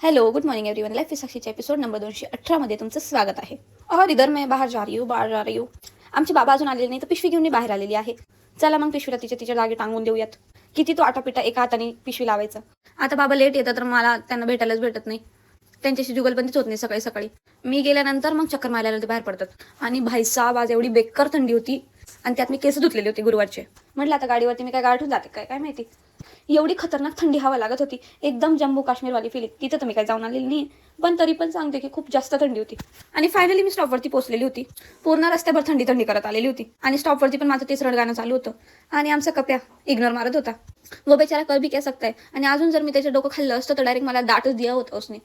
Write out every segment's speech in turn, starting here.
Hello good morning everyone. Life is साक्षीच्या episode number 218 मध्ये तुमचं स्वागत आहे। और इधर मैं बाहेर जा रही हूँ, बाहेर जा रही हूँ। आमचे बाबा अजून आलेले नाही तर पिशवी घेऊन मी बाहेर आलेली आहे। चला मग पिशवीला तिच्या जागी टांगून देऊयात। किती तो आटापिटा एका हाताने पिशवी लावायचं। आता बाबा लेट येतात तर मला त्यांना भेटायलाच भेटत नाही, त्यांच्याशी जुगलबंदीच होत नाही सकाळी सकाळी। मी गेल्यानंतर मग चक्कर मारायला ते बाहेर पडतात आणि भाई साहब आज एवढी बेकार थंडी होती आणि त्यात मी केस धुतलेले होते गुरुवारचे। म्हटलं आता गाडीवरती मी काय गाठून जाते काय माहिती, एवढी खतरनाक थंडी हवा लागत होती, एकदम जम्मू काश्मीरवाली फीलिंग। तिथं तर मी काय जाऊन आलेली नाही, पण तरी पण सांगते की खूप जास्त थंडी होती। आणि फायनली मी स्टॉपवरती पोहोचलेली होती। पूर्ण रस्त्याभर थंडी थंडी करत आलेली होती आणि स्टॉपवरती पण माझं तेच रडगाणं चालू होतं आणि आमचा कप्या इग्नोर मारत होता। वो बेचारा कर भी क्या सकता है। आणि अजून जर मी त्याचं डोकं खाल्लं असतं तर डायरेक्ट मला दाटच दिया होता उसने।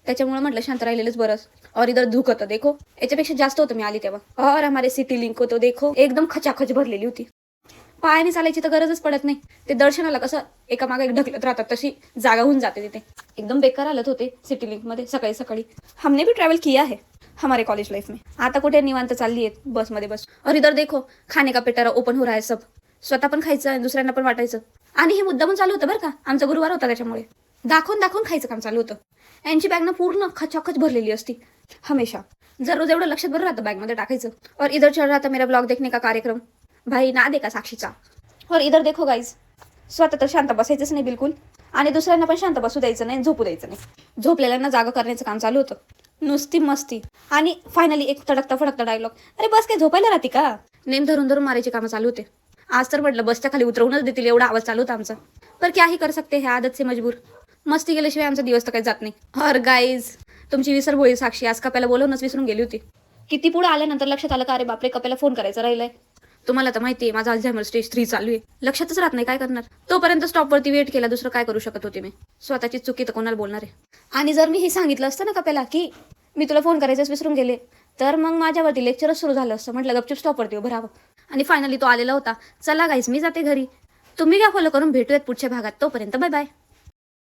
त्याच्यामुळे म्हटलं शांत राहिलेलंच बरंच। और इधर धूक होतं देखो, याच्यापेक्षा जास्त होतं मी आली तेव्हा। और हमारे सिटी लिंक होतो देखो, एकदम खचाखच भरलेली होती। पायाने चालायची तर गरजच पडत नाही, ते दर्शनाला कसं एका मागे एक ढकलत राहतात तशी जागा होऊन जाते तिथे। एकदम बेकार हालत होते सिटी लिंक मध्ये सकाळी सकाळी। हमने भी ट्रॅव्हल किया है हमारे कॉलेज लाइफ में। आता कुठे निवांत चालली आहे बस मध्ये बस। और इधर देखो खाने का पेटारा ओपन हो रहा है सब। स्वतः पण खायचं आणि दुसऱ्यांना पण वाटायचं। आणि हे मुद्दा पण चालू होतं बरं का, आमचा गुरुवार होता त्याच्यामुळे दाखवून दाखवून खायचं काम चालू होतं। यांची बॅग ना पूर्ण खचाखच भरलेली असती हमेशा। जर रोज एवढं लक्षात भरून राहतं बॅग मध्ये टाकायचं। और इधर चल रहा था मेरा ब्लॉग देखने का कार्यक्रम, भाई ना देखा साक्षीचा। और इधर देखो गाइज, स्वतः तर शांत बसायचंच नाही बिलकुल आणि दुसऱ्यांना पण शांत बसू द्यायचं नाही, झोपू द्यायचं नाही। झोपलेल्यांना जागा करण्याचं काम चालू होतं, नुसती मस्ती। आणि फायनली एक तडकता फडकता डायलॉग, अरे बस काय झोपायला राहते का, नेम धरून धरून मारायचे कामं चालू होते। आज तर म्हटलं बसच्या खाली उतरवूनच देतील एवढा आवाज चालू होता आमचा। पर क्या ही कर सकते हैं, आदत से मजबूर। मस्ती केल्याशिवाय आमचा दिवस तर काही जात नाही। और गाईज तुमची विसरभोळी साक्षी आज कप्याला बोलवूनच विसरून गेली होती। किती पुढे आल्यानंतर लक्षात आलं का अरे बापरे कप्याला फोन करायचा राहिलाय। तुम्हाला तर माहिती आहे माझा अल्झायमर स्टेज 3 चालू आहे, लक्षातच राहत नाही काय करणार। तोपर्यंत स्टॉपवरती वेट केला, दुसरं काय करू शकत होते मी। स्वतःची चुकी तर कोणाला बोलणार आहे। आणि जर मी हे सांगितलं असतं ना कप्याला की मी तुला फोन करायचंच विसरून गेले, तर मग माझ्यावरती लेक्चरच सुरू झालं असतं। म्हटलं गपचूप स्टॉपवरती उभं राहावं। आणि फायनली तो आलेला होता। चला गाईस मी जाते घरी, तुम्ही काय फॉलो करून भेटूयात पुढच्या भागात। तोपर्यंत बाय बाय।